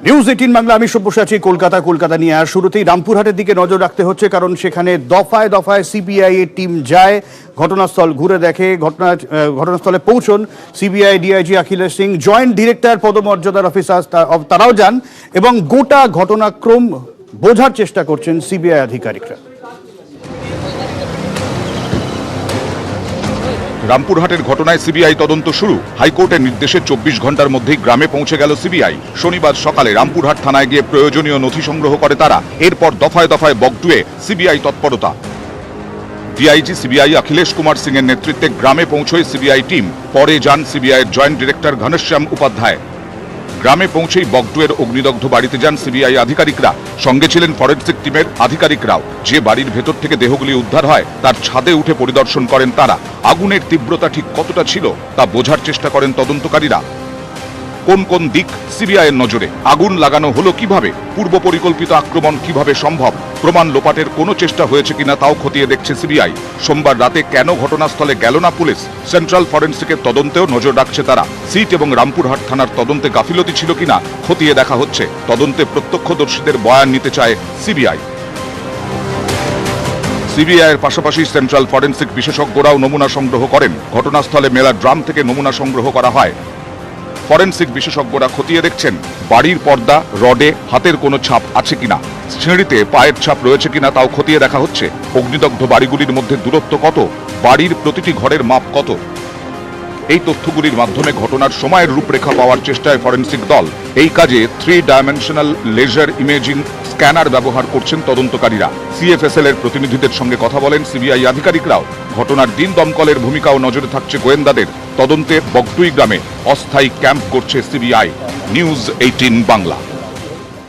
News 18 Bangla, আমি সব্যসাচী, কলকাতা নিয়ে। আর শুরুতেই রামপুরহাটের দিকে নজর রাখতে হচ্ছে, কারণ সেখানে দফায় দফায় সিবিআই এর টিম যায়, ঘটনাস্থল ঘুরে দেখে। ঘটনাস্থলে পৌঁছন CBI DIG Akhilesh Singh, joint director পদমর্যাদার অফিসার, তারাও যান এবং গোটা ঘটনাক্রম বোঝার চেষ্টা করছেন সিবিআই আধিকারিকরা। রামপুরহাটের ঘটনায় সিবিআই তদন্ত শুরু। হাইকোর্টের নির্দেশে 24 ঘন্টার মধ্যেই গ্রামে পৌঁছে গেল সিবিআই। শনিবার সকালে রামপুরহাট থানায় গিয়ে প্রয়োজনীয় নথি সংগ্রহ করে তারা। এরপর দফায় দফায় বগটুয়ে সিবিআই তৎপরতা। ডিআইজি সিবিআই অখিলেশ কুমার সিং এর নেতৃত্বে গ্রামে পৌঁছয় সিবিআই টিম। পরে যান সিবিআইয়ের জয়েন্ট ডিরেক্টর ঘনশ্যাম উপাধ্যায়। গ্রামে পৌঁছেই বগটুয়ের অগ্নিদগ্ধ বাড়িতে যান সিবিআই আধিকারিকরা। সঙ্গে ছিলেন ফরেনসিক টিমের আধিকারিকরাও। যে বাড়ির ভেতর থেকে দেহগুলি উদ্ধার হয় তার ছাদে উঠে পরিদর্শন করেন তারা। আগুনের তীব্রতা ঠিক কতটা ছিল তা বোঝার চেষ্টা করেন তদন্তকারীরা। কোন কোন দিক সিবিআইয়ের নজরে? আগুন লাগানো হলো কিভাবে? পূর্ব পরিকল্পিত আক্রমণ কিভাবে সম্ভব? প্রমাণ লোপাটের কোনো চেষ্টা হয়েছে কিনা তাও খতিয়ে দেখছে সিবিআই। সোমবার রাতে কেন ঘটনাস্থলে গেল না পুলিশ? সেন্ট্রাল ফরেনসিকের তদন্তেও নজর রাখছে তারা। সিট এবং রামপুরহাট থানার তদন্তে গাফিলতি ছিল কিনা খতিয়ে দেখা হচ্ছে। তদন্তে প্রত্যক্ষদর্শীদের বয়ান নিতে চায় সিবিআই। সিবিআইয়ের পাশাপাশি সেন্ট্রাল ফরেনসিক বিশেষজ্ঞরাও নমুনা সংগ্রহ করেন। ঘটনাস্থলে মেলা ড্রাম থেকে নমুনা সংগ্রহ করা হয়। ফরেনসিক বিশেষজ্ঞরা খতিয়ে দেখছেন বাড়ির পর্দা, রডে হাতের কোনো ছাপ আছে কিনা, সিঁড়িতে পায়ের ছাপ রয়েছে কিনা তাও খতিয়ে দেখা হচ্ছে। অগ্নিদগ্ধ বাড়িগুলির মধ্যে দূরত্ব কত, বাড়ির প্রতিটি ঘরের মাপ কত, এই তথ্যগুলির মাধ্যমে ঘটনার সময়ের রূপরেখা পাওয়ার চেষ্টায় ফরেনসিক দল। এই কাজে 3 ডাইমেনশনাল লেজার ইমেজিং স্ক্যানার ব্যবহার করছেন তদন্তকারীরা। সিএফএসএল এর প্রতিনিধিদের সঙ্গে কথা বলেন সিবিআই আধিকারিকরাও। ঘটনার দিন দমকলের ভূমিকাও নজরে থাকছে গোয়েন্দাদের। তদন্তে বগটুই গ্রামে অস্থায়ী ক্যাম্প করছে সিবিআই। নিউজ 18 বাংলা।